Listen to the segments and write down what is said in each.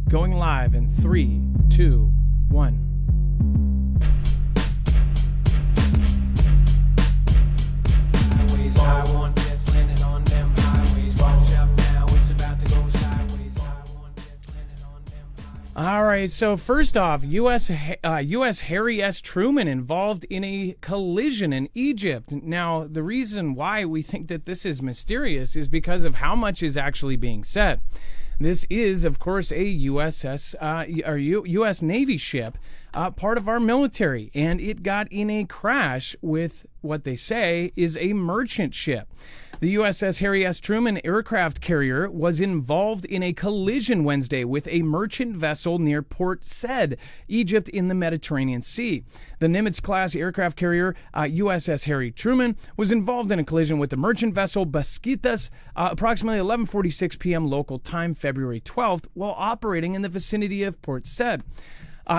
going live in 3, 2, 1. All right, so first off, U.S. Harry S. Truman involved in a collision in Egypt. Now, the reason why we think that this is mysterious is because of how much is actually being said. This is, of course, a U.S. Navy ship, part of our military, and it got in a crash with what they say is a merchant ship. The USS Harry S. Truman aircraft carrier was involved in a collision Wednesday with a merchant vessel near Port Said, Egypt in the Mediterranean Sea. The Nimitz-class aircraft carrier USS Harry Truman was involved in a collision with the merchant vessel Beskitas approximately 11:46 p.m. local time, February 12th, while operating in the vicinity of Port Said.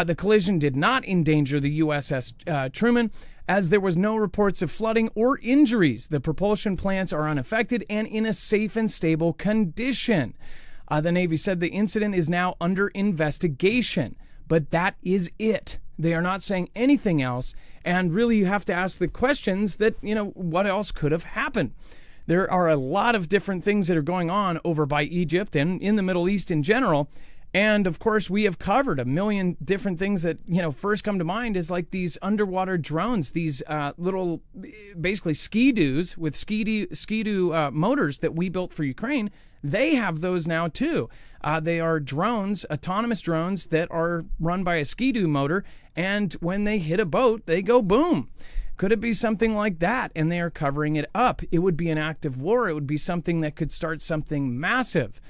The collision did not endanger the USS Truman, as there was no reports of flooding or injuries. The propulsion plants are unaffected and in a safe and stable condition. The Navy said the incident is now under investigation, but that is it. They are not saying anything else, and really you have to ask the questions that, what else could have happened? There are a lot of different things that are going on over by Egypt and in the Middle East in general. And of course, we have covered a million different things that, first come to mind is like these underwater drones, these little, basically ski-doos with ski-doo motors that we built for Ukraine. They have those now too. They are drones, autonomous drones that are run by a ski-doo motor. And when they hit a boat, they go boom. Could it be something like that? And they are covering it up. It would be an act of war. It would be something that could start something massive.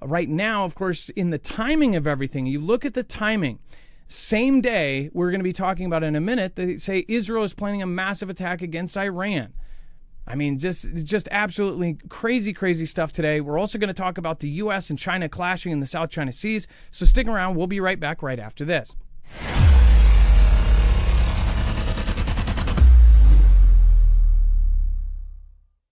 Right now, of course, in the timing of everything, you look at the timing. Same day, we're going to be talking about in a minute, they say Israel is planning a massive attack against Iran. I mean, just absolutely crazy, crazy stuff today. We're also going to talk about the U.S. and China clashing in the South China Seas. So stick around. We'll be right back right after this.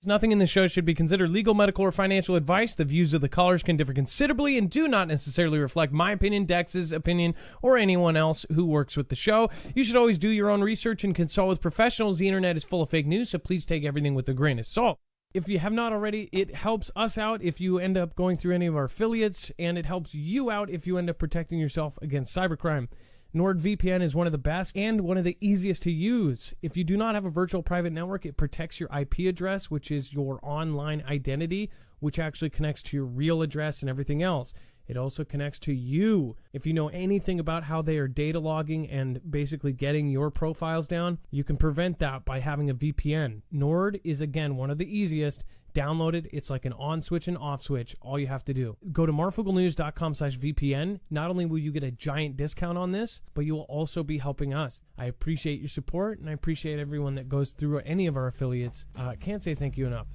Nothing in this show should be considered legal, medical, or financial advice. The views of the callers can differ considerably and do not necessarily reflect my opinion, Dex's opinion, or anyone else who works with the show. You should always do your own research and consult with professionals. The internet is full of fake news, so please take everything with a grain of salt. If you have not already, it helps us out if you end up going through any of our affiliates, and it helps you out if you end up protecting yourself against cybercrime. NordVPN is one of the best and one of the easiest to use. If you do not have a virtual private network, it protects your IP address, which is your online identity, which actually connects to your real address and everything else. It also connects to you. If you know anything about how they are data logging and basically getting your profiles down, you can prevent that by having a VPN. Nord is, again, one of the easiest. Download it. It's like an on switch and off switch. All you have to do. Go to marfooglenews.com/VPN. Not only will you get a giant discount on this, but you will also be helping us. I appreciate your support, and I appreciate everyone that goes through any of our affiliates. Can't say thank you enough.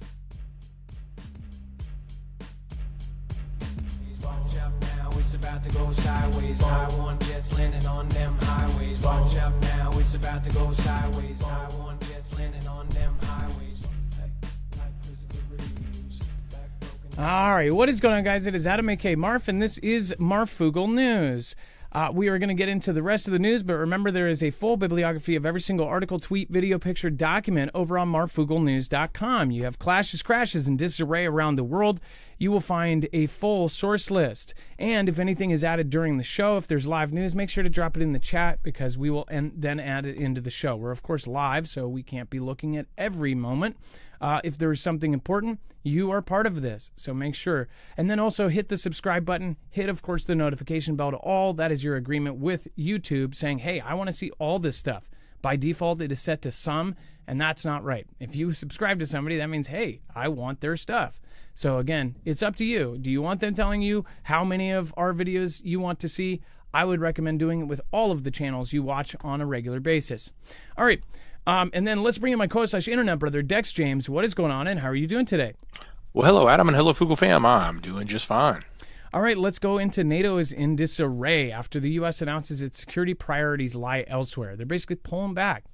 Watch out now, it's about to go sideways. Taiwan jets landing on them highways. Watch out now, it's about to go sideways. Taiwan jets landing on them highways. All right, what is going on, guys? It is Adam, a.k.a. Marf, and this is Marfoogle News. We are going to get into the rest of the news, but remember there is a full bibliography of every single article, tweet, video, picture, document over on marfooglenews.com. You have clashes, crashes, and disarray around the world. You will find a full source list. And if anything is added during the show, if there's live news, make sure to drop it in the chat because we will then add it into the show. We're, of course, live, so we can't be looking at every moment. If there is something important, you are part of this, so make sure. And then also hit the subscribe button. Hit, of course, the notification bell to all. That is your agreement with YouTube saying, hey, I want to see all this stuff. By default, it is set to some, and that's not right. If you subscribe to somebody, that means, hey, I want their stuff. So again, it's up to you. Do you want them telling you how many of our videos you want to see? I would recommend doing it with all of the channels you watch on a regular basis. All right. And then let's bring in my co-internet brother, Dex James. What is going on, and how are you doing today? Well, hello, Adam, and hello, Foogle fam. I'm doing just fine. All right, let's go into NATO is in disarray after the U.S. announces its security priorities lie elsewhere. They're basically pulling back.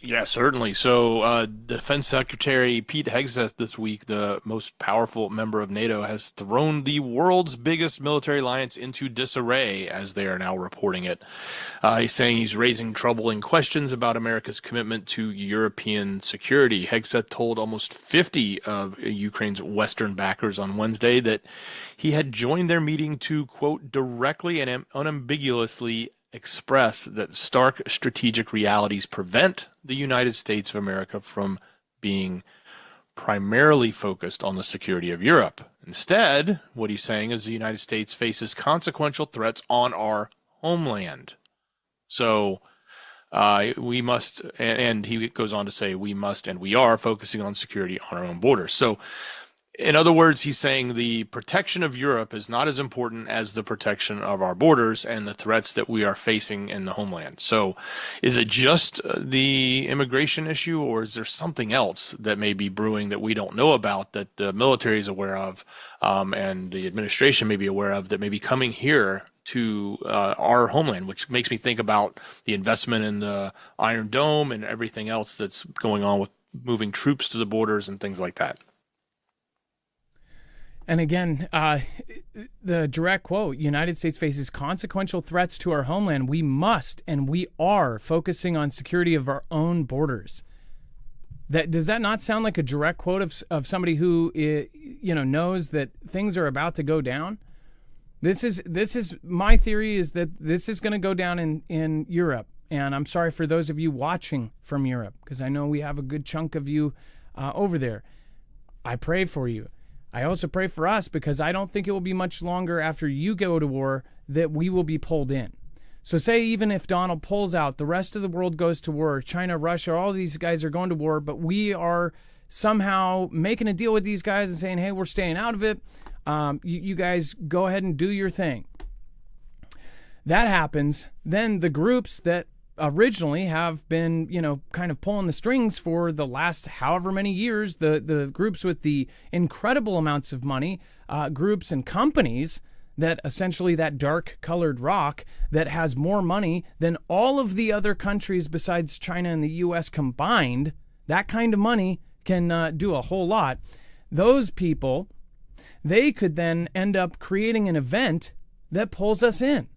Yeah, certainly. So, Defense Secretary Pete Hegseth this week, the most powerful member of NATO, has thrown the world's biggest military alliance into disarray, as they are now reporting it. He's saying he's raising troubling questions about America's commitment to European security. Hegseth told almost 50 of Ukraine's Western backers on Wednesday that he had joined their meeting to, quote, directly and unambiguously express that stark strategic realities prevent the United States of America from being primarily focused on the security of Europe. Instead, what he's saying is the United States faces consequential threats on our homeland. So we must, and he goes on to say, we must and we are focusing on security on our own borders. So in other words, he's saying the protection of Europe is not as important as the protection of our borders and the threats that we are facing in the homeland. So is it just the immigration issue, or is there something else that may be brewing that we don't know about, that the military is aware of, and the administration may be aware of, that may be coming here to our homeland, which makes me think about the investment in the Iron Dome and everything else that's going on with moving troops to the borders and things like that. And again, the direct quote, United States faces consequential threats to our homeland. We must and we are focusing on security of our own borders. Does that not sound like a direct quote of somebody who knows that things are about to go down? This is my theory, is that this is going to go down in Europe. And I'm sorry for those of you watching from Europe, because I know we have a good chunk of you over there. I pray for you. I also pray for us, because I don't think it will be much longer after you go to war that we will be pulled in. So say even if Donald pulls out, the rest of the world goes to war, China, Russia, all these guys are going to war, but we are somehow making a deal with these guys and saying, hey, we're staying out of it. You guys go ahead and do your thing. That happens. Then the groups that originally have been, kind of pulling the strings for the last however many years, the groups with the incredible amounts of money, groups and companies that essentially that dark colored rock that has more money than all of the other countries besides China and the US combined, that kind of money can do a whole lot. Those people, they could then end up creating an event that pulls us in.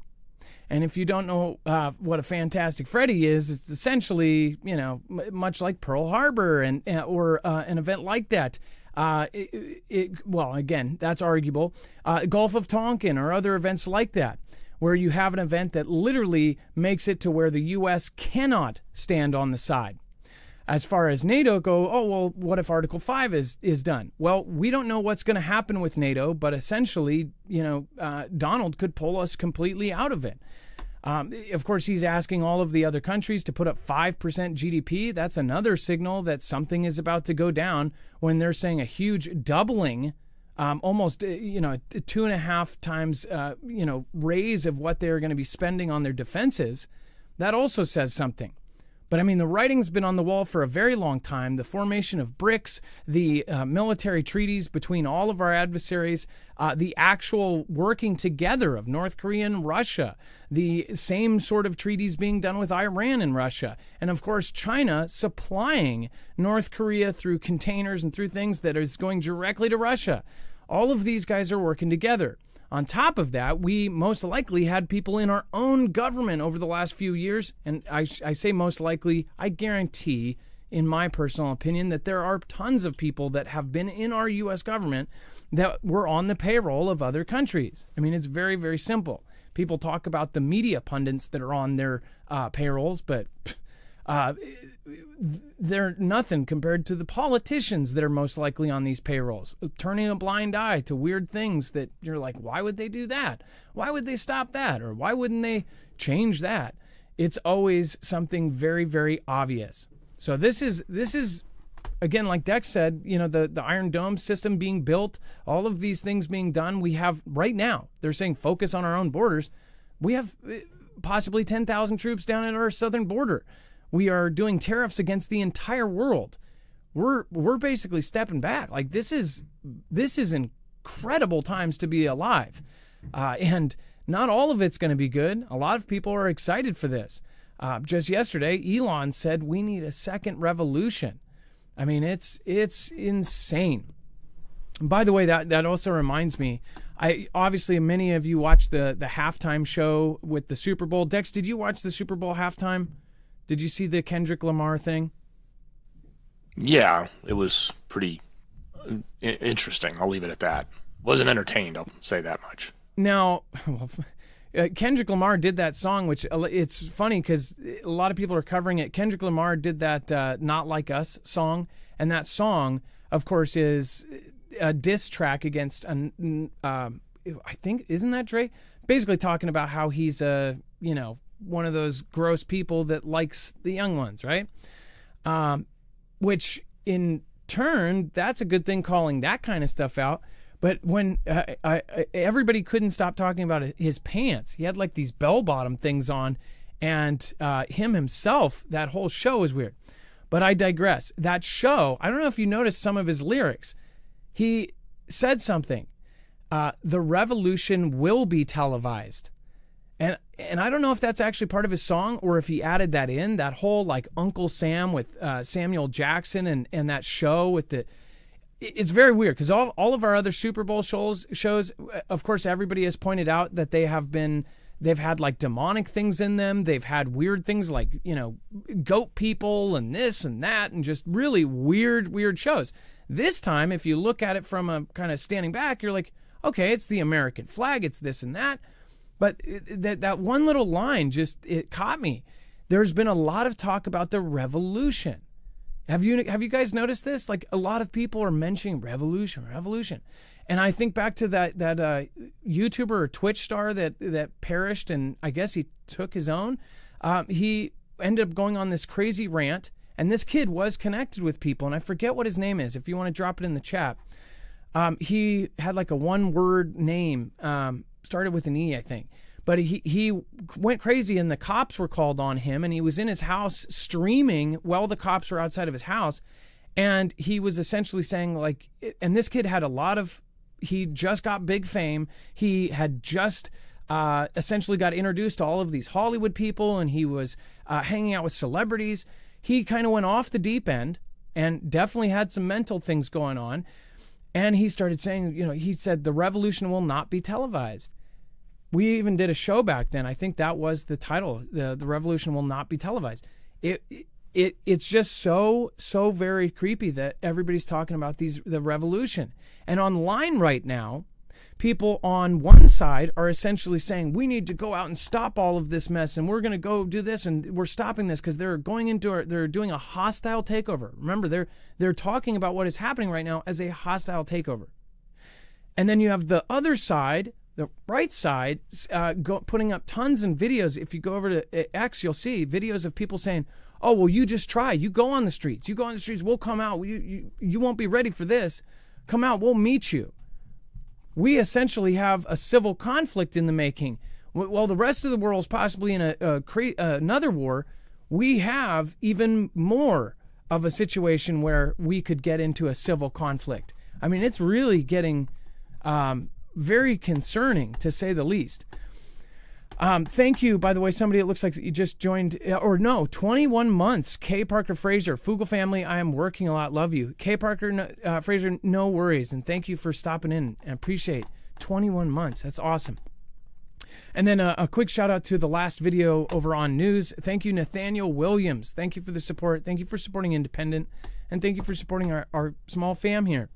And if you don't know what a Fantastic Freddy is, it's essentially, much like Pearl Harbor or an event like that. Well, again, that's arguable. Gulf of Tonkin or other events like that, where you have an event that literally makes it to where the U.S. cannot stand on the side. As far as NATO go, oh, well, what if Article 5 is done? Well, we don't know what's going to happen with NATO, but essentially, Donald could pull us completely out of it. Of course, he's asking all of the other countries to put up 5% GDP. That's another signal that something is about to go down, when they're saying a huge doubling, almost, 2.5 times, raise of what they're going to be spending on their defenses. That also says something. But I mean, the writing's been on the wall for a very long time. The formation of BRICS, the military treaties between all of our adversaries, the actual working together of North Korea and Russia, the same sort of treaties being done with Iran and Russia, and of course China supplying North Korea through containers and through things that is going directly to Russia. All of these guys are working together. On top of that, we most likely had people in our own government over the last few years, and I say most likely, I guarantee, in my personal opinion, that there are tons of people that have been in our U.S. government that were on the payroll of other countries. I mean, it's very, very simple. People talk about the media pundits that are on their payrolls, but they're nothing compared to the politicians that are most likely on these payrolls, turning a blind eye to weird things that you're like, why would they do that? Why would they stop that? Or why wouldn't they change that? It's always something very, very obvious. So this is again, like Dex said, the Iron Dome system being built, all of these things being done. We have right now, they're saying focus on our own borders. We have possibly 10,000 troops down at our southern border. We are doing tariffs against the entire world. We're basically stepping back. Like this is incredible times to be alive, and not all of it's going to be good. A lot of people are excited for this. Just yesterday, Elon said we need a second revolution. I mean, it's insane. By the way, that also reminds me, obviously many of you watched the halftime show with the Super Bowl. Dex, did you watch the Super Bowl halftime? Did you see the Kendrick Lamar thing? Yeah, it was pretty interesting. I'll leave it at that. Wasn't entertained, I'll say that much. Now, Kendrick Lamar did that song, which it's funny because a lot of people are covering it. Kendrick Lamar did that Not Like Us song, and that song, of course, is a diss track against, I think, isn't that Dre? Basically talking about how he's one of those gross people that likes the young ones, right? Which in turn, that's a good thing, calling that kind of stuff out. But when everybody couldn't stop talking about his pants, he had like these bell-bottom things on, and him himself, that whole show is weird. But I digress. That show, I don't know if you noticed some of his lyrics. He said something. The revolution will be televised. And I don't know if that's actually part of his song or if he added that in, that whole like Uncle Sam with Samuel Jackson and that show with the... It's very weird because all of our other Super Bowl shows, of course, everybody has pointed out that they've had like demonic things in them. They've had weird things like, goat people and this and that, and just really weird shows. This time, if you look at it from a kind of standing back, you're like, okay, it's the American flag, it's this and that. But that one little line it caught me. There's been a lot of talk about the revolution. Have you guys noticed this? Like, a lot of people are mentioning revolution. And I think back to that YouTuber or Twitch star that perished, and I guess he took his own. He ended up going on this crazy rant, and this kid was connected with people, and I forget what his name is. If you want to drop it in the chat. He had like a one-word name, started with an E, I think. But he went crazy, and the cops were called on him, and he was in his house streaming while the cops were outside of his house. And he was essentially saying, like, and this kid had he just got big fame. He had just essentially got introduced to all of these Hollywood people, and he was hanging out with celebrities. He kind of went off the deep end and definitely had some mental things going on. And he started saying, he said, the revolution will not be televised. We even did a show back then. I think that was the title. The revolution will not be televised. It's just so very creepy that everybody's talking about the revolution. And online right now, people on one side are essentially saying, we need to go out and stop all of this mess, and we're going to go do this, and we're stopping this because they're doing a hostile takeover. Remember, they're talking about what is happening right now as a hostile takeover. And then you have the other side, the right side, putting up tons of videos. If you go over to X, you'll see videos of people saying, oh, well, you just try. You go on the streets. We'll come out. You won't be ready for this. Come out. We'll meet you. We essentially have a civil conflict in the making. While the rest of the world is possibly in another war, we have even more of a situation where we could get into a civil conflict. I mean, it's really getting very concerning, to say the least. Thank you, by the way, somebody, it looks like you just joined, 21 months. K. Parker Fraser, Fugel family, I am working a lot. Love you. K. Parker Fraser, no worries. And thank you for stopping in. I appreciate 21 months. That's awesome. And then a quick shout out to the last video over on news. Thank you, Nathaniel Williams. Thank you for the support. Thank you for supporting Independent. And thank you for supporting our small fam here.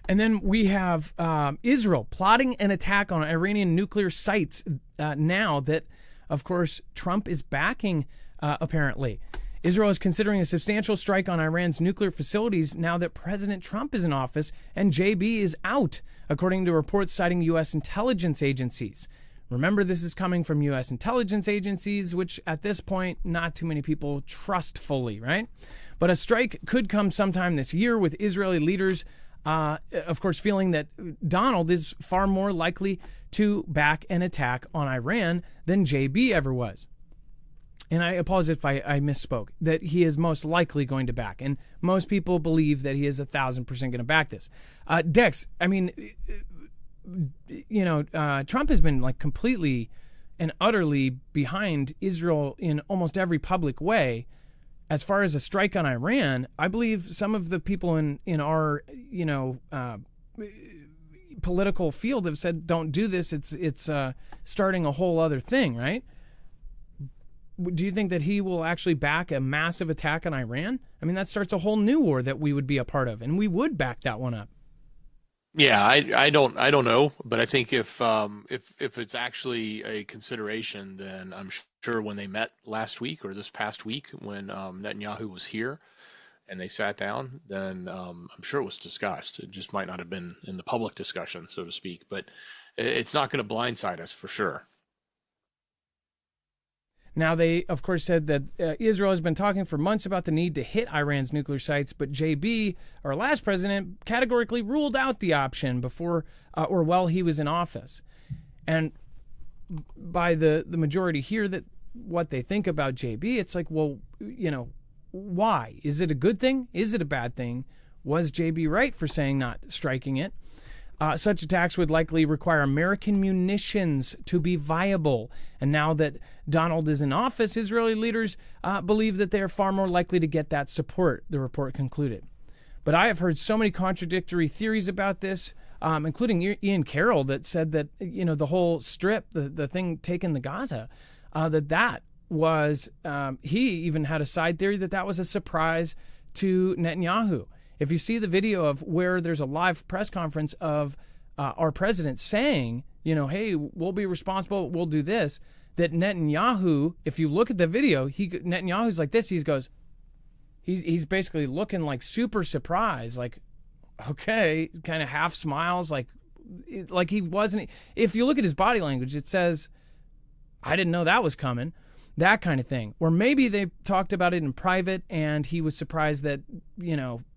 And then we have Israel plotting an attack on Iranian nuclear sites now that, of course, Trump is backing, apparently. Israel is considering a substantial strike on Iran's nuclear facilities now that President Trump is in office and JB is out, according to reports citing U.S. intelligence agencies. Remember, this is coming from U.S. intelligence agencies, which at this point, not too many people trust fully, right? But a strike could come sometime this year, with Israeli leaders of course, feeling that Donald is far more likely to back an attack on Iran than JB ever was. And I apologize if I misspoke, that he is most likely going to back. And most people believe that he is 1,000% going to back this. Dex, I mean, Trump has been like completely and utterly behind Israel in almost every public way. As far as a strike on Iran, I believe some of the people in our political field have said, don't do this. It's starting a whole other thing, right? Do you think that he will actually back a massive attack on Iran? I mean, that starts a whole new war that we would be a part of, and we would back that one up. Yeah, I don't know, but I think if it's actually a consideration, then I'm sure when they met last week or this past week when Netanyahu was here and they sat down, then I'm sure it was discussed. It just might not have been in the public discussion, so to speak, but it's not going to blindside us for sure. Now, they, of course, said that Israel has been talking for months about the need to hit Iran's nuclear sites, but JB, our last president, categorically ruled out the option before or while he was in office. And by the majority here, that what they think about JB, it's like, well, why? Is it a good thing? Is it a bad thing? Was JB right for saying not striking it? Such attacks would likely require American munitions to be viable. And now that Donald is in office, Israeli leaders believe that they are far more likely to get that support, the report concluded. But I have heard so many contradictory theories about this, including Ian Carroll, that said that, the whole strip, the thing taking the Gaza, that was, he even had a side theory that was a surprise to Netanyahu. If you see the video of where there's a live press conference of our president saying, hey, we'll be responsible, we'll do this, that Netanyahu, if you look at the video, Netanyahu's like this, he's basically looking like super surprised, like, okay, kind of half smiles, like he wasn't. If you look at his body language, it says, I didn't know that was coming. That kind of thing. Or maybe they talked about it in private and he was surprised that,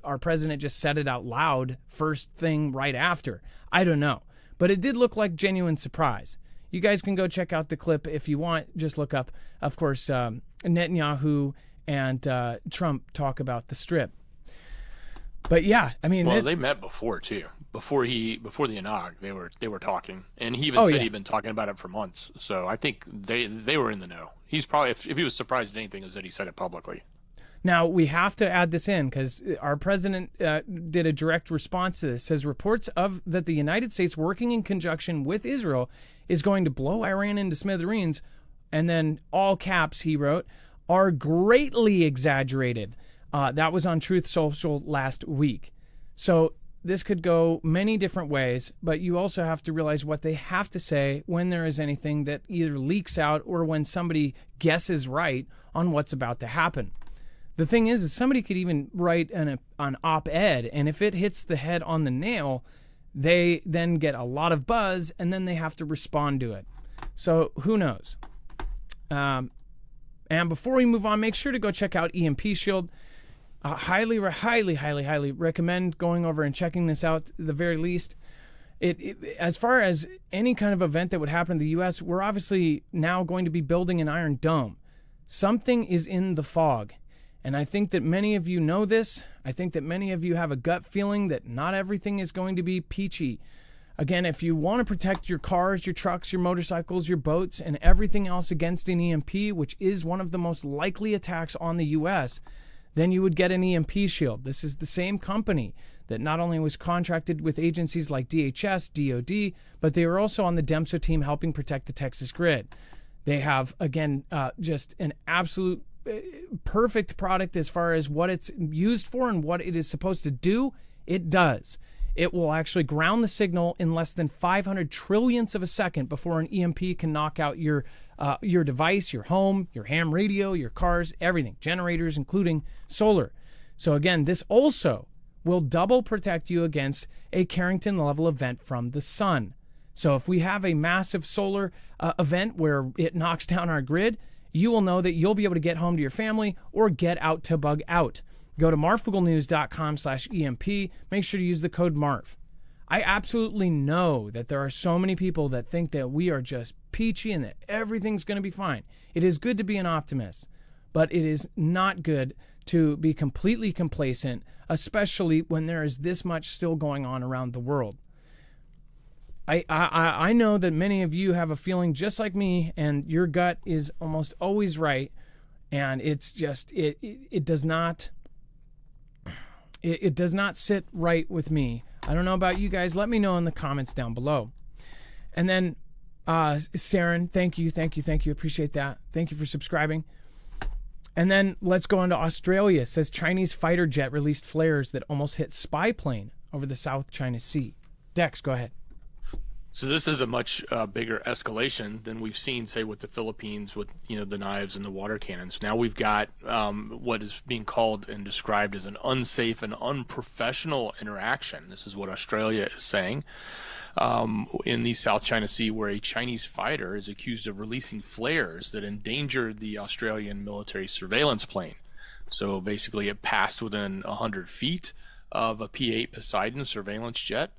our president just said it out loud first thing right after. I don't know. But it did look like genuine surprise. You guys can go check out the clip if you want. Just look up, of course, Netanyahu and Trump talk about the strip. But yeah, I mean, they met before too. Before the inauguration, they were talking, and he even said he'd been talking about it for months. So I think they were in the know. He's probably, if he was surprised at anything, is that he said it publicly. Now we have to add this in because our president did a direct response to this. Says reports of that the United States working in conjunction with Israel is going to blow Iran into smithereens, and then all caps he wrote are greatly exaggerated. That was on Truth Social last week. So this could go many different ways, but you also have to realize what they have to say when there is anything that either leaks out or when somebody guesses right on what's about to happen. The thing is somebody could even write an op-ed, and if it hits the head on the nail, they then get a lot of buzz, and then they have to respond to it. So who knows? And before we move on, make sure to go check out EMP Shield. Highly recommend going over and checking this out at the very least. As far as any kind of event that would happen in the U.S., we're obviously now going to be building an Iron Dome. Something is in the fog. And I think that many of you know this. I think that many of you have a gut feeling that not everything is going to be peachy. Again, if you want to protect your cars, your trucks, your motorcycles, your boats, and everything else against an EMP, which is one of the most likely attacks on the U.S., then you would get an EMP shield. This is the same company that not only was contracted with agencies like DHS, DOD, but they were also on the DEMSO team helping protect the Texas grid. They have, again, just an absolute perfect product as far as what it's used for and what it is supposed to do. It does. It will actually ground the signal in less than 500 trillionths of a second before an EMP can knock out your device, your home, your ham radio, your cars, everything, generators, including solar. So again, this also will double protect you against a Carrington-level event from the sun. So if we have a massive solar event where it knocks down our grid, you will know that you'll be able to get home to your family or get out to bug out. Go to marfooglenews.com/EMP. Make sure to use the code MARF. I absolutely know that there are so many people that think that we are just peachy and that everything's going to be fine. It is good to be an optimist, but it is not good to be completely complacent, especially when there is this much still going on around the world. I know that many of you have a feeling just like me, and your gut is almost always right, and it's just it does not sit right with me. I don't know about you guys. Let me know in the comments down below. And then Saren, thank you. Appreciate that. Thank you for subscribing. And then let's go on to Australia. It says Chinese fighter jet released flares that almost hit spy plane over the South China Sea. Dex, go ahead. So this is a much bigger escalation than we've seen, say, with the Philippines, with the knives and the water cannons. Now we've got what is being called and described as an unsafe and unprofessional interaction. This is what Australia is saying in the South China Sea, where a Chinese fighter is accused of releasing flares that endangered the Australian military surveillance plane. So basically, it passed within 100 feet of a P-8 Poseidon surveillance jet.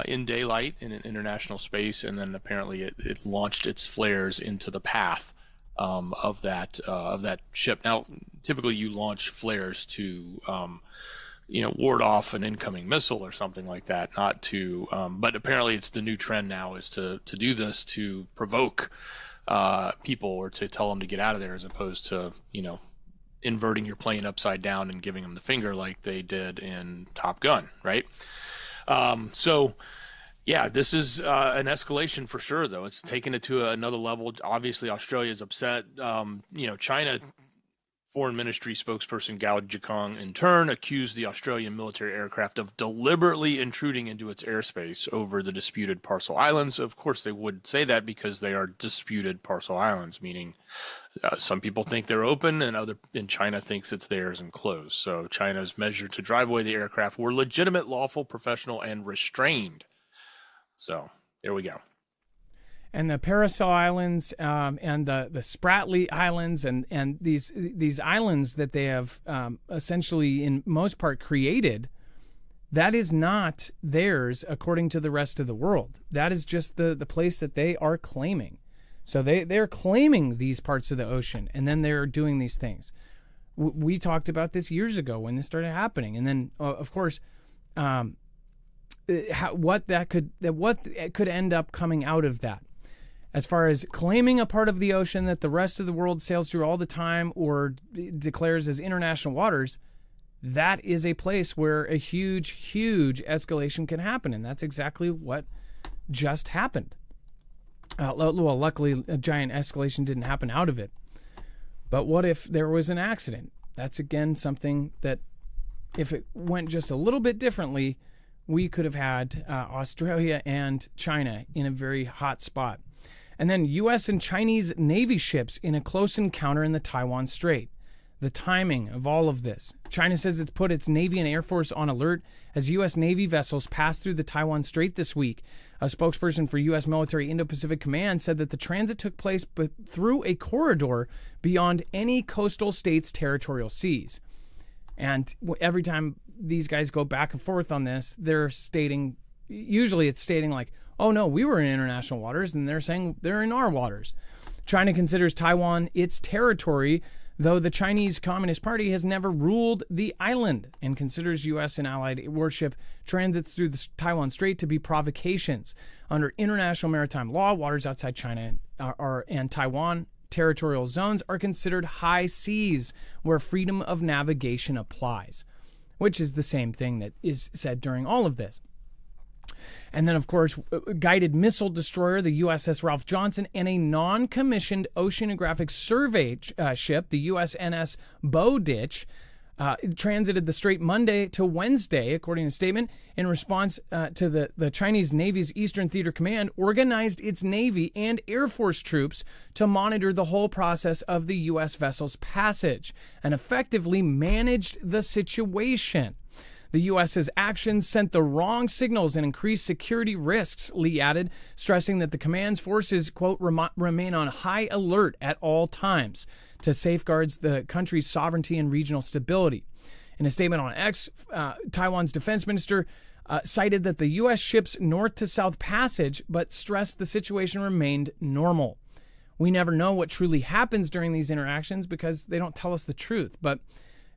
In daylight in an international space, and then apparently it launched its flares into the path of that ship. Now, typically you launch flares to ward off an incoming missile or something like that, not to. But apparently, it's the new trend now is to do this to provoke people or to tell them to get out of there, as opposed to inverting your plane upside down and giving them the finger like they did in Top Gun, right? So, yeah, this is an escalation for sure, though. It's taken it to another level. Obviously, Australia is upset. China Foreign Ministry spokesperson Gao Jikong, in turn, accused the Australian military aircraft of deliberately intruding into its airspace over the disputed Parcel Islands. Of course, they would say that because they are disputed Parcel Islands, meaning some people think they're open and China thinks it's theirs and closed. So China's measure to drive away the aircraft were legitimate, lawful, professional, and restrained. So there we go. And the Paracel Islands and the Spratly Islands and these islands that they have essentially in most part created, that is not theirs according to the rest of the world. That is just the place that they are claiming. So they're claiming these parts of the ocean, and then they're doing these things. We talked about this years ago when this started happening, and then of course, what could end up coming out of that. As far as claiming a part of the ocean that the rest of the world sails through all the time or declares as international waters, that is a place where a huge, huge escalation can happen. And that's exactly what just happened. Well, luckily, a giant escalation didn't happen out of it. But what if there was an accident? That's, again, something that if it went just a little bit differently, we could have had Australia and China in a very hot spot. And then U.S. and Chinese Navy ships in a close encounter in the Taiwan Strait. The timing of all of this. China says it's put its Navy and Air Force on alert as U.S. Navy vessels passed through the Taiwan Strait this week. A spokesperson for U.S. Military Indo-Pacific Command said that the transit took place through a corridor beyond any coastal state's territorial seas. And every time these guys go back and forth on this, they're stating, usually it's stating like, oh no, we were in international waters, and they're saying they're in our waters. China considers Taiwan its territory, though the Chinese Communist Party has never ruled the island and considers U.S. and allied warship transits through the Taiwan Strait to be provocations. Under international maritime law, waters outside China and Taiwan territorial zones are considered high seas, where freedom of navigation applies, which is the same thing that is said during all of this. And then, of course, guided missile destroyer, the USS Ralph Johnson, and a non-commissioned oceanographic survey ship, the USNS Bowditch, transited the strait Monday to Wednesday, according to a statement. In response to the Chinese Navy's Eastern Theater Command organized its Navy and Air Force troops to monitor the whole process of the U.S. vessel's passage and effectively managed the situation. The U.S.'s actions sent the wrong signals and increased security risks, Lee added, stressing that the command's forces, quote, remain on high alert at all times to safeguard the country's sovereignty and regional stability. In a statement on X, Taiwan's defense minister cited that the U.S. ship's north to south passage, but stressed the situation remained normal. We never know what truly happens during these interactions because they don't tell us the truth, but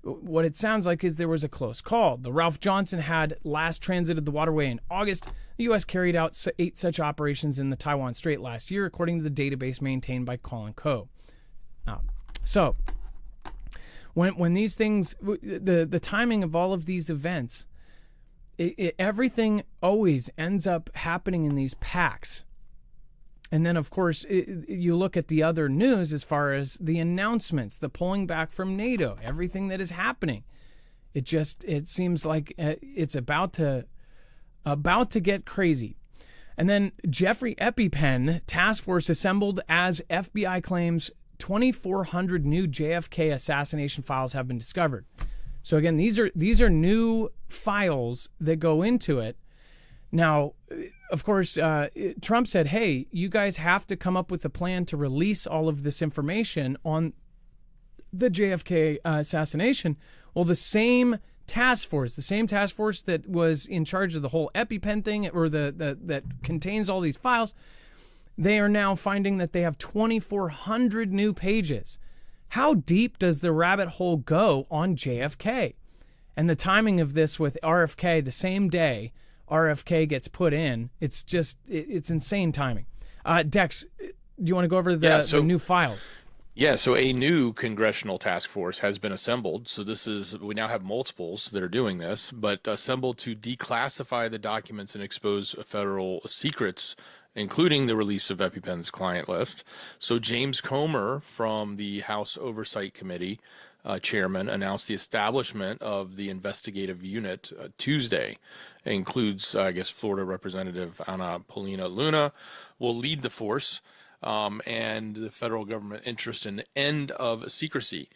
what it sounds like is there was a close call. The Ralph Johnson had last transited the waterway in August. The U.S. carried out 8 such operations in the Taiwan Strait last year, according to the database maintained by Colin Coe. So when these things, the timing of all of these events, everything always ends up happening in these packs. And then, of course, you look at the other news as far as the announcements, the pulling back from NATO, everything that is happening. It seems like it's about to get crazy. And then Jeffrey EpiPen task force assembled as FBI claims 2,400 new JFK assassination files have been discovered. So again, these are new files that go into it. Now, of course, Trump said, hey, you guys have to come up with a plan to release all of this information on the JFK assassination. Well, the same task force that was in charge of the whole EpiPen thing, or that contains all these files, they are now finding that they have 2,400 new pages. How deep does the rabbit hole go on JFK? And the timing of this with RFK, the same day RFK gets put in, it's insane timing. Dex, do you want to go over the new files? Yeah, so a new congressional task force has been assembled. So we now have multiples that are doing this, but assembled to declassify the documents and expose federal secrets, including the release of EpiPen's client list. So James Comer from the House Oversight Committee, chairman, announced the establishment of the investigative unit Tuesday. It includes, Florida Representative Ana Paulina Luna will lead the force, and the federal government interest in the end of secrecy.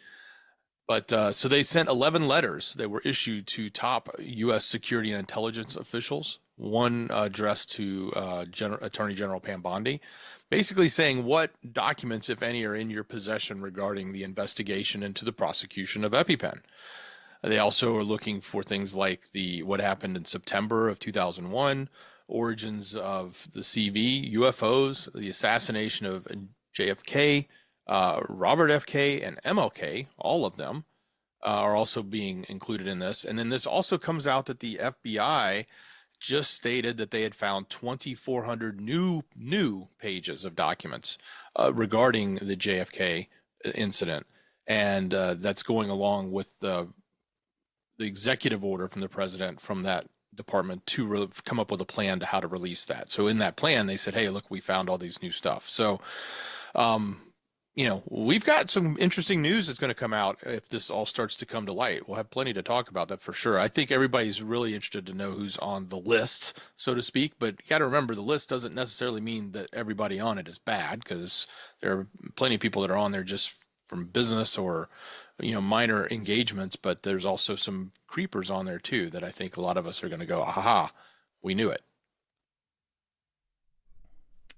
But so they sent 11 letters that were issued to top U.S. security and intelligence officials, one addressed to Attorney General Pam Bondi, basically saying what documents, if any, are in your possession regarding the investigation into the prosecution of EpiPen. They also are looking for things like what happened in September of 2001, origins of the CV, UFOs, the assassination of JFK, Robert F.K. and MLK, all of them are also being included in this. And then this also comes out that the FBI just stated that they had found 2,400 new pages of documents regarding the JFK incident. And that's going along with the executive order from the president from that department to come up with a plan to how to release that. So in that plan, they said, hey, look, we found all these new stuff. So, we've got some interesting news that's going to come out if this all starts to come to light. We'll have plenty to talk about that for sure. I think everybody's really interested to know who's on the list, so to speak. But you got to remember, the list doesn't necessarily mean that everybody on it is bad, because there are plenty of people that are on there just from business or minor engagements, but there's also some creepers on there too that I think a lot of us are going to go, aha, we knew it.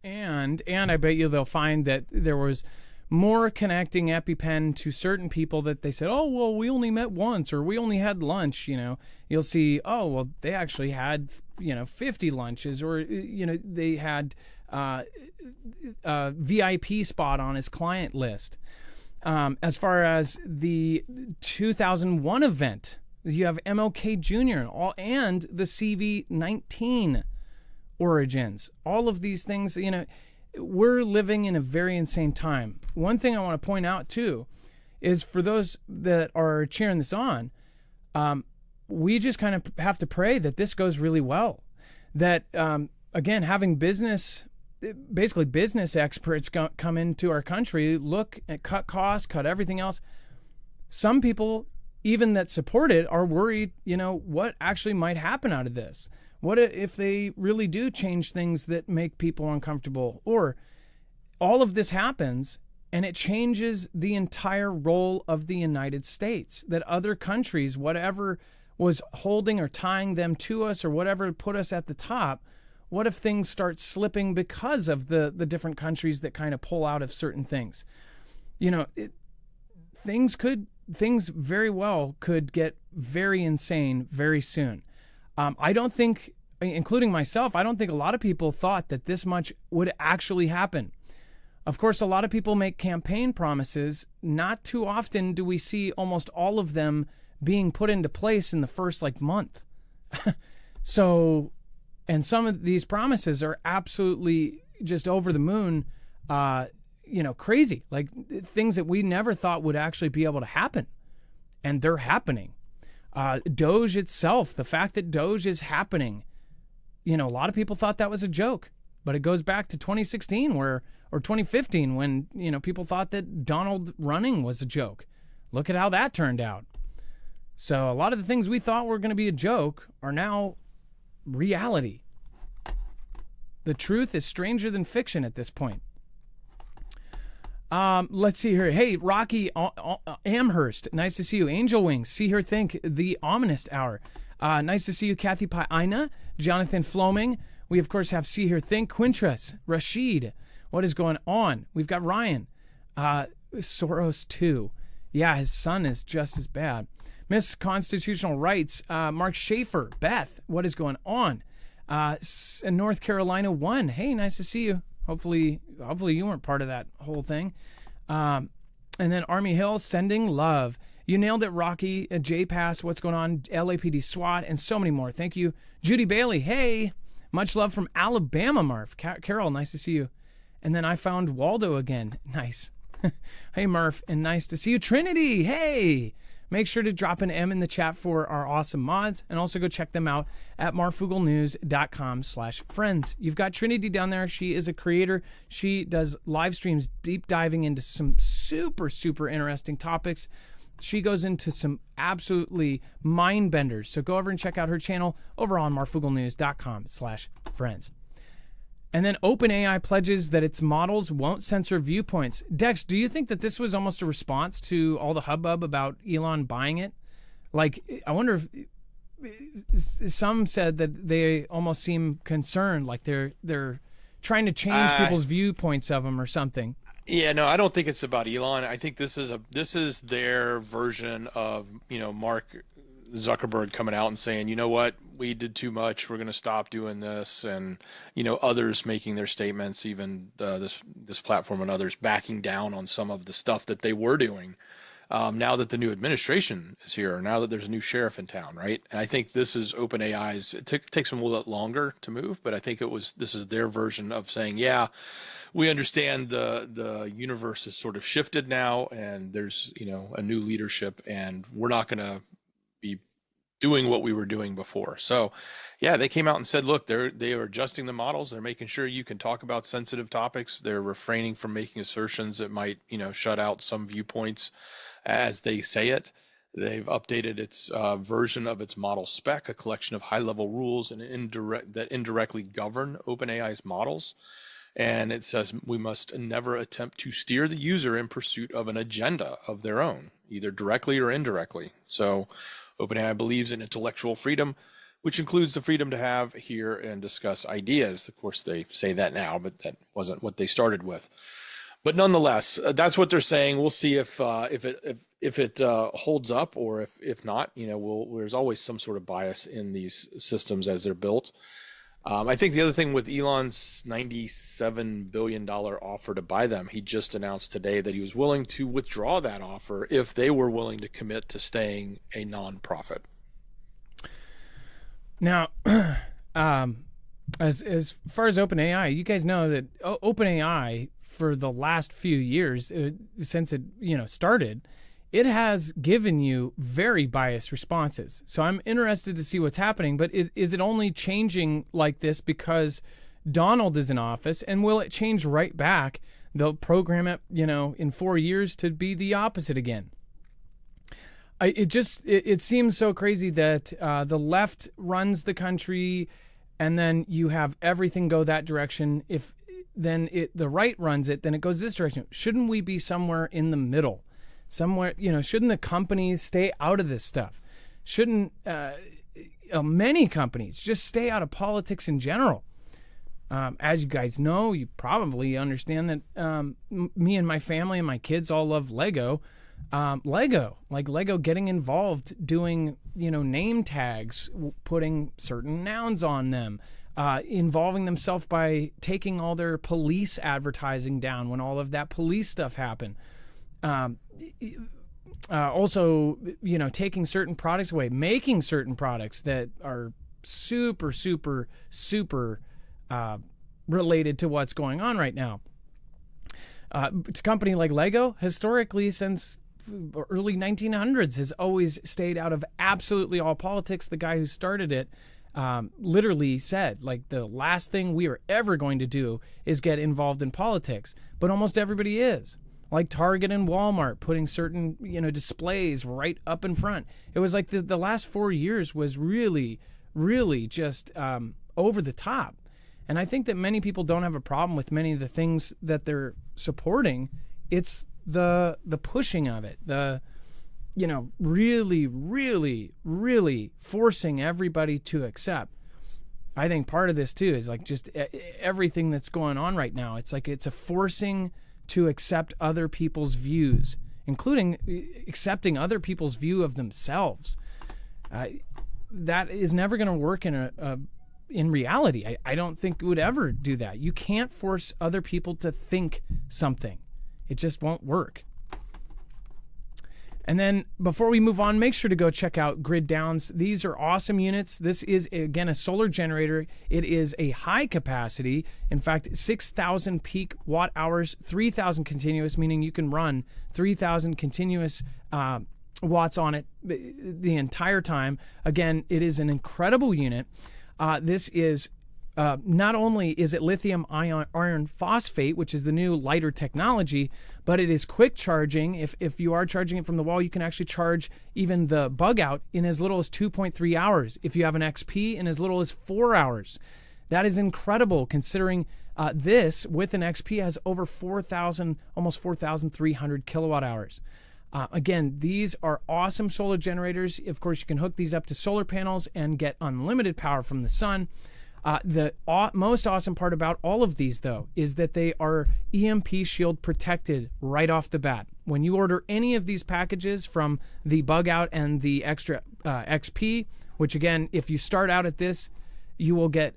And I bet you they'll find that there was more connecting EpiPen to certain people that they said, oh, well, we only met once, or we only had lunch. You'll see, oh, well, they actually had 50 lunches, or they had a VIP spot on his client list. As far as the 2001 event, you have MLK Jr. and the CV-19 origins. All of these things, we're living in a very insane time. One thing I want to point out, too, is for those that are cheering this on, we just kind of have to pray that this goes really well. That, again, having business experts come into our country, look at cut costs, cut everything else. Some people, even that support it, are worried, what actually might happen out of this? What if they really do change things that make people uncomfortable? Or all of this happens and it changes the entire role of the United States, that other countries, whatever was holding or tying them to us or whatever put us at the top, what if things start slipping because of the different countries that kind of pull out of certain things? Things very well could get very insane very soon. I don't think, including myself, I don't think a lot of people thought that this much would actually happen. Of course, a lot of people make campaign promises. Not too often do we see almost all of them being put into place in the first month. So, and some of these promises are absolutely just over the moon, crazy, like things that we never thought would actually be able to happen. And they're happening. Doge itself, the fact that Doge is happening, a lot of people thought that was a joke, but it goes back to 2016 or 2015 when, people thought that Donald running was a joke. Look at how that turned out. So a lot of the things we thought were going to be a joke are now reality. The truth is stranger than fiction at this point. Let's see here. Hey, Rocky Amherst, nice to see you. Angel Wings, see her think, the Ominous Hour. Nice to see you, Kathy Paina, Jonathan Floming. We, of course, have See Her Think, Quintras, Rashid. What is going on? We've got Ryan. Soros, too. Yeah, his son is just as bad. Miss Constitutional Rights, Mark Schaefer. Beth, what is going on? North Carolina 1. Hey, nice to see you. Hopefully you weren't part of that whole thing. And then Army Hill, sending love. You nailed it, Rocky. J-Pass, what's going on? LAPD SWAT, and so many more. Thank you. Judy Bailey, hey. Much love from Alabama, Marv. Carol, nice to see you. And then I found Waldo again. Nice. Hey, Murph, and nice to see you. Trinity, hey. Make sure to drop an M in the chat for our awesome mods, and also go check them out at marfooglenews.com/friends. You've got Trinity down there. She is a creator. She does live streams deep diving into some super, super interesting topics. She goes into some absolutely mind benders. So go over and check out her channel over on marfooglenews.com/friends. And then OpenAI pledges that its models won't censor viewpoints. Dex, do you think that this was almost a response to all the hubbub about Elon buying it? Like, I wonder if some said that they almost seem concerned, like they're trying to change people's viewpoints of him or something. Yeah, no, I don't think it's about Elon. I think this is their version of, Mark Zuckerberg coming out and saying, you know what, we did too much, we're going to stop doing this, and others making their statements, even this platform and others backing down on some of the stuff that they were doing. Now that the new administration is here, now that there's a new sheriff in town, right? And I think this is OpenAI's. It takes them a little bit longer to move, but I think this is their version of saying, yeah, we understand the universe has sort of shifted now, and there's a new leadership, and we're not going to be doing what we were doing before. So yeah, they came out and said, look, they are adjusting the models. They're making sure you can talk about sensitive topics. They're refraining from making assertions that might, shut out some viewpoints as they say it. They've updated its version of its model spec, a collection of high-level rules that indirectly govern OpenAI's models. And it says we must never attempt to steer the user in pursuit of an agenda of their own, either directly or indirectly. So OpenAI believes in intellectual freedom, which includes the freedom to have, hear, and discuss ideas. Of course, they say that now, but that wasn't what they started with. But nonetheless, that's what they're saying. We'll see if it holds up, or if not. There's always some sort of bias in these systems as they're built. I think the other thing with Elon's $97 billion offer to buy them, he just announced today that he was willing to withdraw that offer if they were willing to commit to staying a nonprofit. Now, as far as OpenAI, you guys know that OpenAI for the last few years, since it started, it has given you very biased responses. So I'm interested to see what's happening, but is it only changing like this because Donald is in office, and will it change right back? They'll program it, in 4 years to be the opposite again. It seems so crazy that the left runs the country, and then you have everything go that direction. If then the right runs it, then it goes this direction. Shouldn't we be somewhere in the middle? Somewhere, shouldn't the companies stay out of this stuff? Shouldn't many companies just stay out of politics in general? As you guys know, you probably understand that me and my family and my kids all love Lego. Lego getting involved doing, name tags, putting certain nouns on them, involving themselves by taking all their police advertising down when all of that police stuff happened. Also, taking certain products away, making certain products that are super, super, super related to what's going on right now. It's a company like Lego, historically, since early 1900s, has always stayed out of absolutely all politics. The guy who started it literally said, like, the last thing we are ever going to do is get involved in politics. But almost everybody is. Like Target and Walmart putting certain, displays right up in front. It was like the last 4 years was really, really just over the top. And I think that many people don't have a problem with many of the things that they're supporting. It's the pushing of it, really, really, really forcing everybody to accept. I think part of this too is like just everything that's going on right now. It's like it's a forcing to accept other people's views, including accepting other people's view of themselves. That is never going to work in reality. I don't think it would ever do that. You can't force other people to think something. It just won't work. And then before we move on, make sure to go check out Grid Downs. These are awesome units. This is, again, a solar generator. It is a high capacity. In fact, 6,000 peak watt hours, 3,000 continuous, meaning you can run 3,000 continuous watts on it the entire time. Again, it is an incredible unit. This is not only is it lithium iron phosphate, which is the new lighter technology, but it is quick charging. If you are charging it from the wall, you can actually charge even the bug out in as little as 2.3 hours. If you have an XP, in as little as 4 hours. That is incredible considering this with an XP has over 4,000, almost 4,300 kilowatt hours. Again, these are awesome solar generators. Of course, you can hook these up to solar panels and get unlimited power from the sun. The most awesome part about all of these, though, is that they are EMP shield protected right off the bat. When you order any of these packages from the bug out and the extra XP, which again, if you start out at this, you will get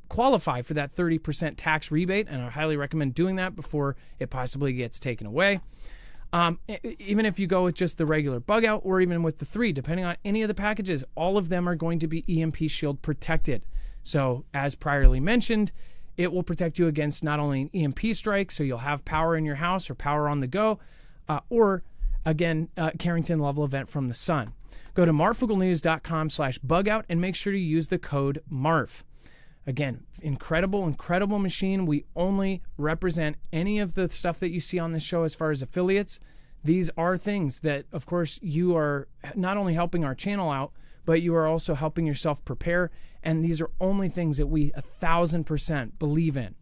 qualify for that 30% tax rebate, and I highly recommend doing that before it possibly gets taken away. Even if you go with just the regular bug out or even with the 3, depending on any of the packages, all of them are going to be EMP shield protected. So as priorly mentioned, it will protect you against not only an EMP strike, so you'll have power in your house or power on the go, or again, Carrington level event from the sun. Go to marfooglenews.com/bugout and make sure to use the code MARF. Again, incredible machine. We only represent any of the stuff that you see on this show as far as affiliates. These are things that, of course, you are not only helping our channel out, but you are also helping yourself prepare. And these are only things that we 1,000% believe in.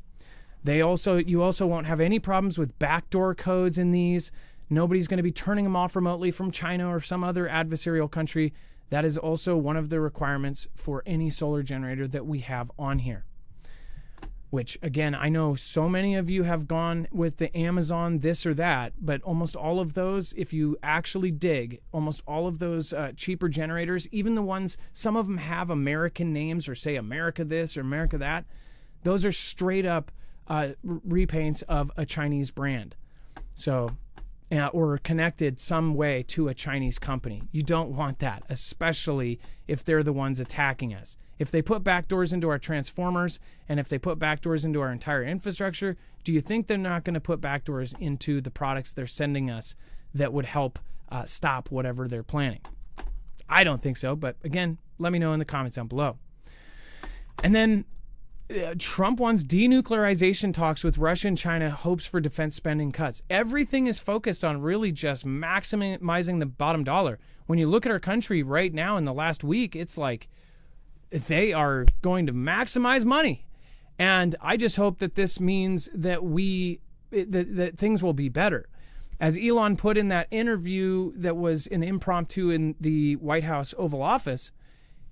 You also won't have any problems with backdoor codes in these. Nobody's going to be turning them off remotely from China or some other adversarial country. That is also one of the requirements for any solar generator that we have on here. Which, again, I know so many of you have gone with the Amazon this or that, but almost all of those, if you actually dig, almost all of those cheaper generators, even the ones, some of them have American names or say America this or America that, those are straight up repaints of a Chinese brand. So... or connected some way to a Chinese company. You don't want that, especially if they're the ones attacking us. If they put backdoors into our transformers and if they put backdoors into our entire infrastructure, do you think they're not going to put backdoors into the products they're sending us that would help stop whatever they're planning? I don't think so, but again, let me know in the comments down below. And then Trump wants denuclearization talks with Russia and China, hopes for defense spending cuts. Everything is focused on really just maximizing the bottom dollar. When you look at our country right now in the last week, it's like they are going to maximize money. And I just hope that this means that that things will be better. As Elon put in that interview that was an impromptu in the White House Oval Office,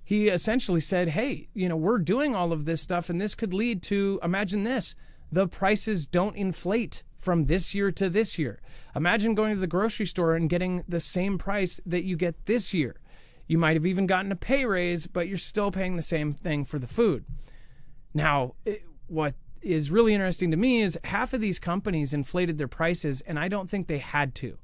he essentially said, hey, we're doing all of this stuff and this could lead to, imagine this, the prices don't inflate from this year to this year. Imagine going to the grocery store and getting the same price that you get this year. You might have even gotten a pay raise, but you're still paying the same thing for the food. Now, what is really interesting to me is half of these companies inflated their prices, and I don't think they had to.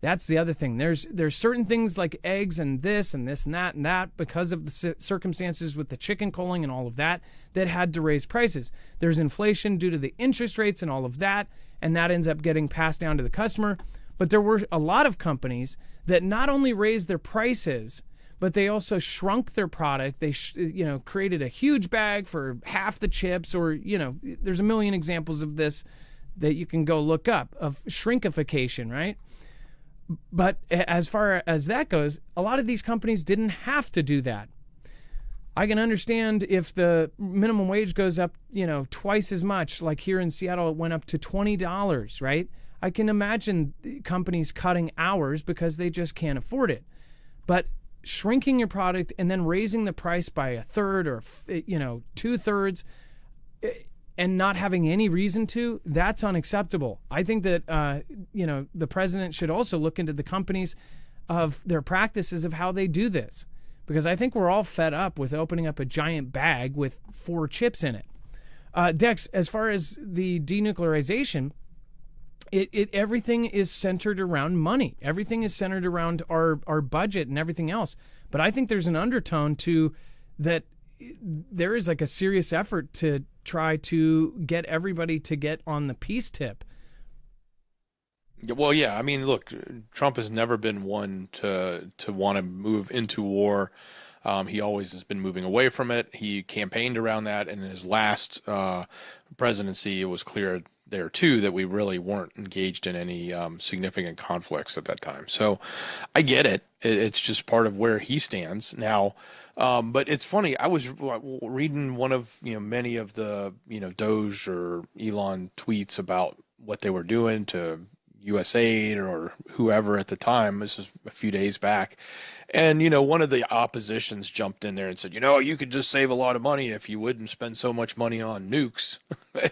That's the other thing. There's certain things like eggs and this and this and that because of the circumstances with the chicken culling and all of that had to raise prices. There's inflation due to the interest rates and all of that, and that ends up getting passed down to the customer. But there were a lot of companies that not only raised their prices, but they also shrunk their product. They created a huge bag for half the chips, or there's a million examples of this that you can go look up, of shrinkification, right? But as far as that goes, a lot of these companies didn't have to do that. I can understand if the minimum wage goes up, twice as much, like here in Seattle, it went up to $20, right? I can imagine companies cutting hours because they just can't afford it. But shrinking your product and then raising the price by a third or 2/3 and not having any reason to, that's unacceptable. I think that the president should also look into the companies of their practices of how they do this, because I think we're all fed up with opening up a giant bag with 4 chips in it. Dex, as far as the denuclearization, everything is centered around money. Everything is centered around our budget and everything else. But I think there's an undertone to that. There is like a serious effort to try to get everybody to get on the peace tip. Well, yeah. I mean, look, Trump has never been one to want to move into war. He always has been moving away from it. He campaigned around that, and in his last presidency, it was clear there too that we really weren't engaged in any significant conflicts at that time. So I get it. It's just part of where he stands now. But it's funny. I was reading one of many of the Doge or Elon tweets about what they were doing to USAID or whoever at the time. This was a few days back. And, one of the oppositions jumped in there and said, you could just save a lot of money if you wouldn't spend so much money on nukes.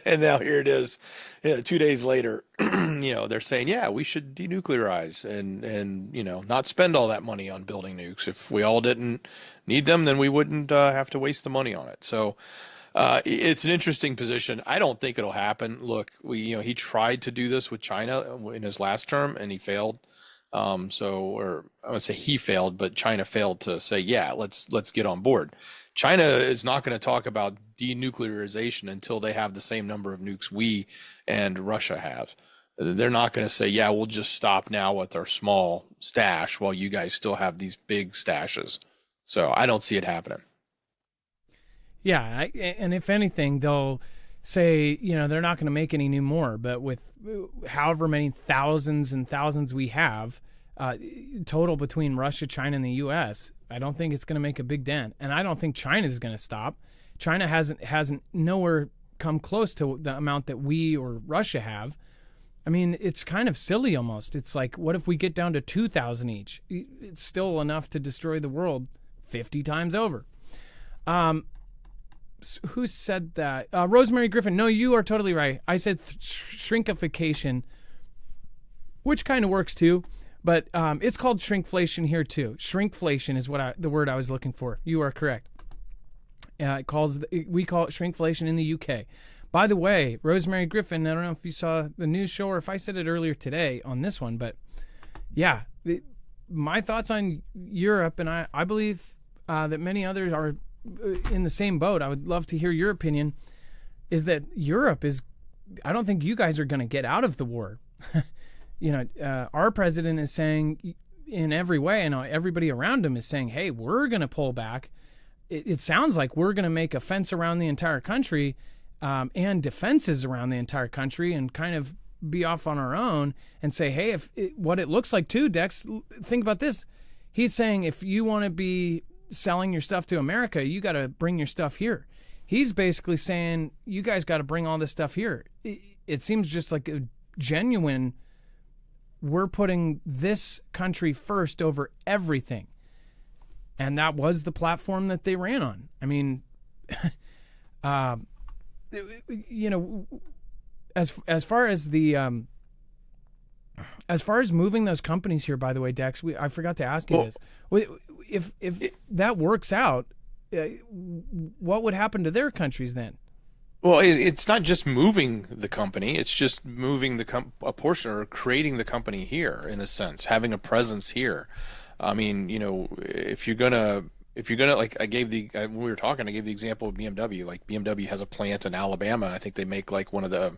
And now here it is, 2 days later, they're saying, yeah, we should denuclearize and not spend all that money on building nukes. If we all didn't need them, then we wouldn't have to waste the money on it. So it's an interesting position. I don't think it'll happen. Look, he tried to do this with China in his last term, and he failed. Or I would say he failed, but China failed to say, yeah, let's get on board. China is not going to talk about denuclearization until they have the same number of nukes we and Russia have. They're not going to say, yeah, we'll just stop now with our small stash while you guys still have these big stashes. So I don't see it happening. Yeah, and if anything, they'll say, they're not going to make any new more, but with however many thousands and thousands we have total between Russia, China, and the U.S., I don't think it's going to make a big dent. And I don't think China is going to stop. China hasn't nowhere come close to the amount that we or Russia have. I mean, it's kind of silly almost. It's like, what if we get down to 2,000 each? It's still enough to destroy the world 50 times over. Who said that? Rosemary Griffin. No, you are totally right. I said shrinkification, which kind of works too, but it's called shrinkflation here too. Shrinkflation is the word I was looking for. You are correct. We call it shrinkflation in the UK. By the way, Rosemary Griffin, I don't know if you saw the news show or if I said it earlier today on this one, but yeah, my thoughts on Europe, and I believe that many others are in the same boat. I would love to hear your opinion, is that Europe is, I don't think you guys are going to get out of the war. Our president is saying in every way, and everybody around him is saying, hey, we're going to pull back. It sounds like we're going to make a fence around the entire country and defenses around the entire country and kind of be off on our own and say, hey, what it looks like too, Dex, think about this. He's saying if you want to be selling your stuff to America, you got to bring your stuff here. He's basically saying you guys got to bring all this stuff here. It seems just like a genuine, we're putting this country first over everything. And that was the platform that they ran on. I mean, as far as moving those companies here, by the way, Dex, I forgot to ask you this. if that works out, what would happen to their countries then? Well, it's not just moving the company; it's just moving a portion or creating the company here, in a sense, having a presence here. I mean, if you're gonna like, when we were talking, I gave the example of BMW. Like BMW has a plant in Alabama. I think they make like one of the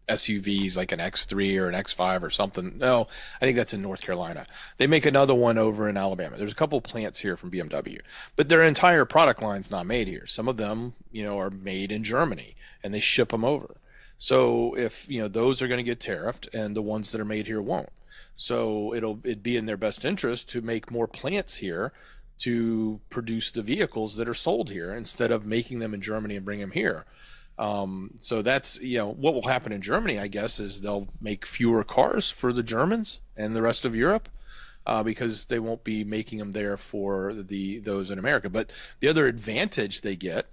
SUVs, like an X3 or an X5 or something. No, I think that's in North Carolina. They make another one over in Alabama. There's a couple plants here from BMW, but their entire product line's not made here. Some of them, are made in Germany and they ship them over. So if, those are going to get tariffed and the ones that are made here won't. So it'd be in their best interest to make more plants here to produce the vehicles that are sold here instead of making them in Germany and bring them here. So that's, what will happen in Germany, I guess, is they'll make fewer cars for the Germans and the rest of Europe, because they won't be making them there for those in America. But the other advantage they get,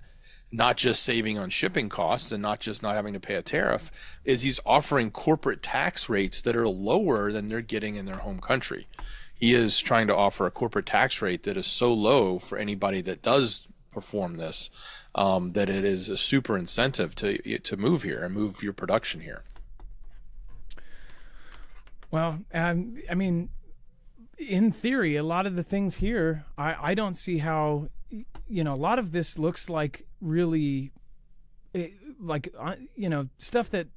not just saving on shipping costs and not just not having to pay a tariff, is he's offering corporate tax rates that are lower than they're getting in their home country. He is trying to offer a corporate tax rate that is so low for anybody that does perform this, that it is a super incentive to move here and move your production here. Well, I mean, in theory, a lot of the things here, I don't see how, a lot of this looks like really, stuff that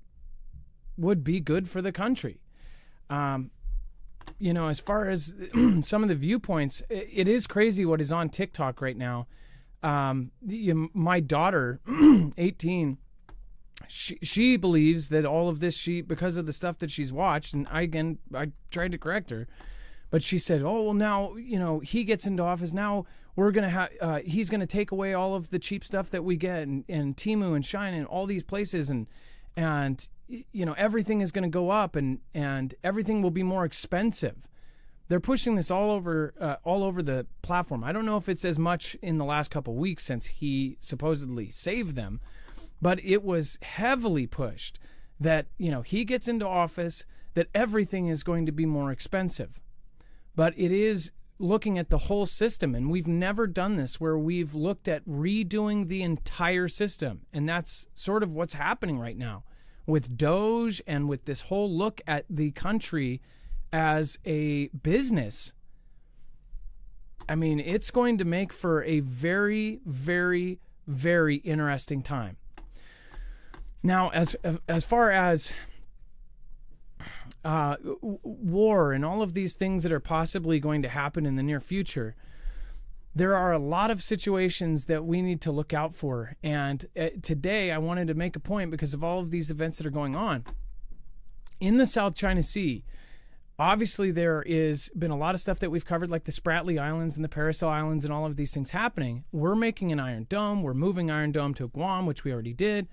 would be good for the country. As far as some of the viewpoints, it is crazy what is on TikTok right now. My daughter, 18, she believes that all of this, because of the stuff that she's watched, and I tried to correct her, but she said, oh, well, now, he gets into office, now we're going to he's going to take away all of the cheap stuff that we get and Temu and Shine and all these places, and everything is going to go up and everything will be more expensive. They're pushing this all over the platform. I don't know if it's as much in the last couple of weeks since he supposedly saved them, but it was heavily pushed that, he gets into office, that everything is going to be more expensive. But it is looking at the whole system, and we've never done this where we've looked at redoing the entire system, and that's sort of what's happening right now with Doge and with this whole look at the country as a business. I mean, it's going to make for a very, very, very interesting time. Now, as far as war and all of these things that are possibly going to happen in the near future, there are a lot of situations that we need to look out for. And today I wanted to make a point because of all of these events that are going on in the South China Sea. Obviously, there is been a lot of stuff that we've covered, like the Spratly Islands and the Paracel Islands and all of these things happening. We're making an Iron Dome. We're moving Iron Dome to Guam, which we already did.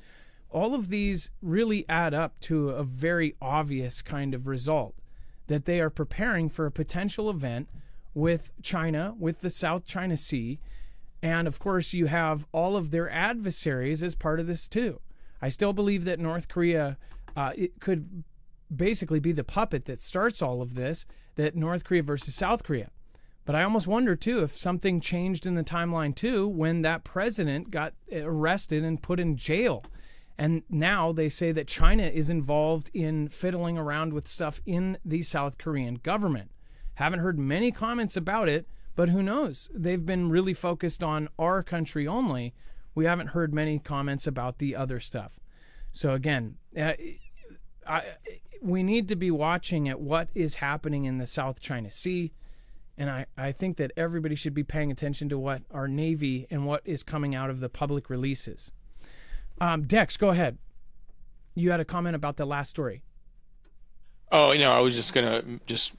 All of these really add up to a very obvious kind of result, that they are preparing for a potential event with China, with the South China Sea. And of course, you have all of their adversaries as part of this too. I still believe that North Korea, it could basically be the puppet that starts all of this, that North Korea versus South Korea. But I almost wonder too if something changed in the timeline too when that president got arrested and put in jail. And now they say that China is involved in fiddling around with stuff in the South Korean government. Haven't heard many comments about it, but who knows? They've been really focused on our country only. We haven't heard many comments about the other stuff. So again, we need to be watching at what is happening in the South China Sea. And I think that everybody should be paying attention to what our Navy and what is coming out of the public releases. Dex, go ahead. You had a comment about the last story. Oh, I was just going to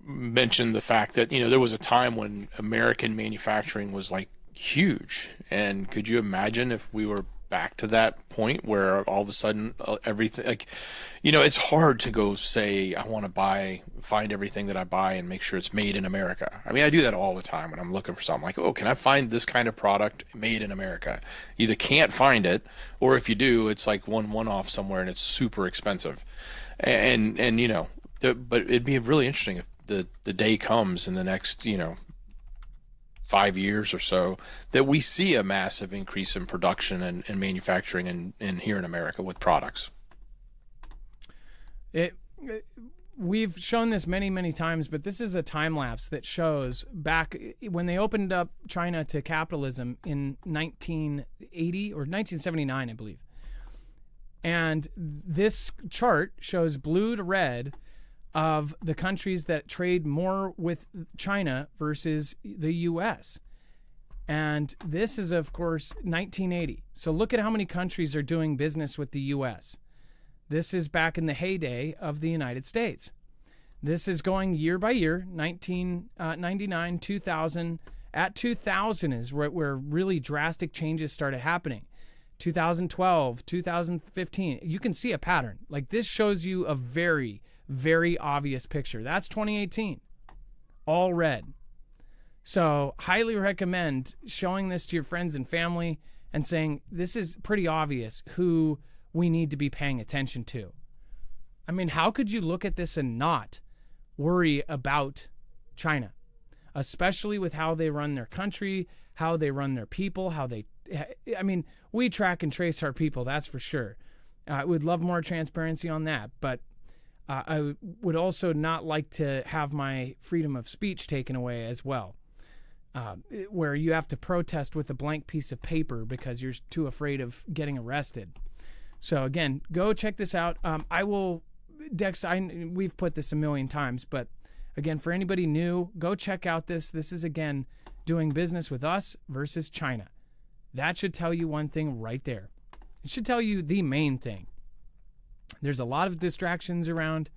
mention the fact that, there was a time when American manufacturing was like huge. And could you imagine if we were back to that point where all of a sudden everything, like, it's hard to go say, I want to find everything that I buy and make sure it's made in America. I mean, I do that all the time when I'm looking for something, like, oh, can I find this kind of product made in America? Either can't find it, or if you do, it's like one-off somewhere and it's super expensive. And but it'd be really interesting if the day comes in the next, 5 years or so, that we see a massive increase in production and manufacturing in here in America with products. We've shown this many, many times, but this is a time lapse that shows back when they opened up China to capitalism in 1980 or 1979, I believe. And this chart shows blue to red of the countries that trade more with China versus the U.S. And this is, of course, 1980. So look at how many countries are doing business with the U.S. This is back in the heyday of the United States. This is going year by year, 1999, 2000. At 2000 is where really drastic changes started happening. 2012, 2015. You can see a pattern. Like this shows you a very, very obvious picture. That's 2018. All red. So highly recommend showing this to your friends and family and saying, this is pretty obvious who we need to be paying attention to. I mean, how could you look at this and not worry about China, especially with how they run their country, how they run their people, we track and trace our people, that's for sure. I would love more transparency on that, but I would also not like to have my freedom of speech taken away as well, where you have to protest with a blank piece of paper because you're too afraid of getting arrested. So again, go check this out. Dex, we've put this a million times, but again, for anybody new, go check out this. This is, again, doing business with us versus China. That should tell you one thing right there. It should tell you the main thing. There's a lot of distractions around,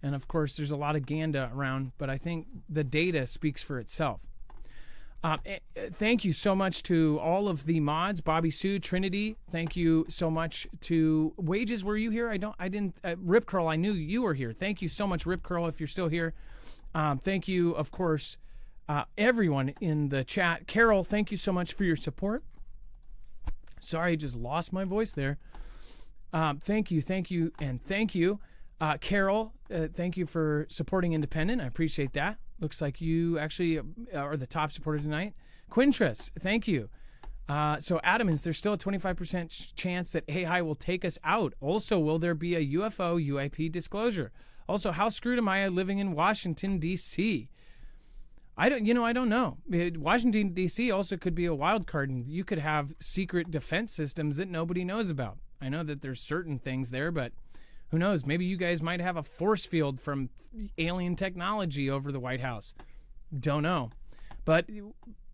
and of course, there's a lot of ganda around, but I think the data speaks for itself. Thank you so much to all of the mods, Bobby Sue, Trinity. Thank you so much to Wages. Were you here? I didn't. Rip Curl, I knew you were here. Thank you so much, Rip Curl, if you're still here. Thank you, of course, everyone in the chat. Carol, thank you so much for your support. Sorry, I just lost my voice there. Thank you, and thank you. Carol, thank you for supporting Independent. I appreciate that. Looks like you actually are the top supporter tonight. Quintress, thank you. So Adam, is there still a 25% chance that AI will take us out? Also, will there be a UFO UAP disclosure? Also, how screwed am I living in Washington, D.C.? I don't know. Washington, D.C. also could be a wild card, and you could have secret defense systems that nobody knows about. I know that there's certain things there, but who knows? Maybe you guys might have a force field from alien technology over the White House. Don't know. But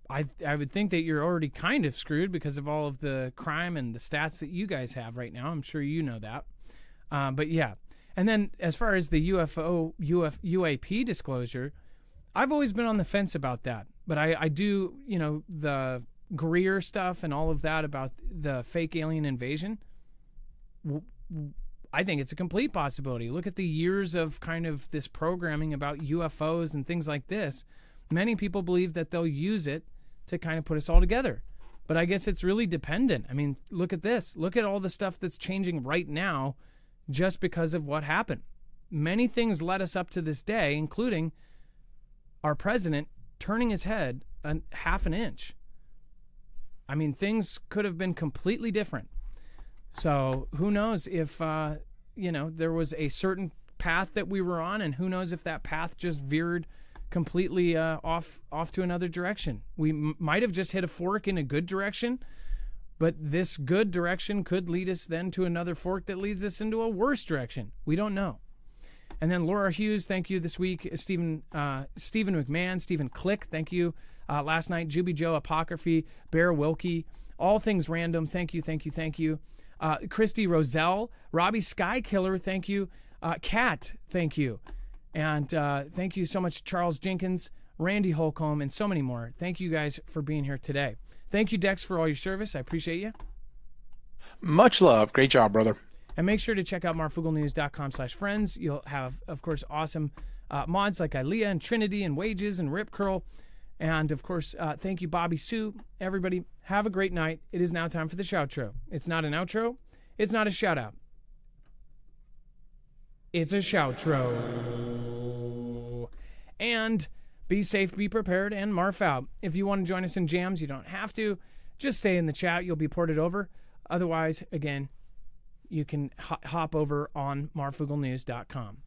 I would think that you're already kind of screwed because of all of the crime and the stats that you guys have right now. I'm sure you know that. But yeah. And then as far as the UAP disclosure, I've always been on the fence about that. But I do, the Greer stuff and all of that about the fake alien invasion, I think it's a complete possibility. Look at the years of kind of this programming about UFOs and things like this. Many people believe that they'll use it to kind of put us all together. But I guess it's really dependent. I mean, look at this. Look at all the stuff that's changing right now just because of what happened. Many things led us up to this day, including our president turning his head half an inch. I mean, things could have been completely different. So who knows if, there was a certain path that we were on, and who knows if that path just veered completely off to another direction. We might have just hit a fork in a good direction, but this good direction could lead us then to another fork that leads us into a worse direction. We don't know. And then Laura Hughes, thank you this week. Stephen McMahon, Stephen Click, thank you. Last night, Juby Joe, Apocryphy, Bear Wilkie, All Things Random, thank you. Christy Roselle, Robbie Skykiller, thank you. Kat, thank you. And thank you so much, Charles Jenkins, Randy Holcomb, and so many more. Thank you guys for being here today. Thank you, Dex, for all your service. I appreciate you. Much love. Great job, brother. And make sure to check out marfooglenews.com/friends. You'll have, of course, awesome mods like Ilea and Trinity and Wages and Rip Curl. And, of course, thank you, Bobby Sue. Everybody, have a great night. It is now time for the shoutro. It's not an outro. It's not a shout-out. It's a shoutro. And Be safe, be prepared, and Marf out. If you want to join us in jams, you don't have to. Just stay in the chat. You'll be ported over. Otherwise, again, you can hop over on marfooglenews.com.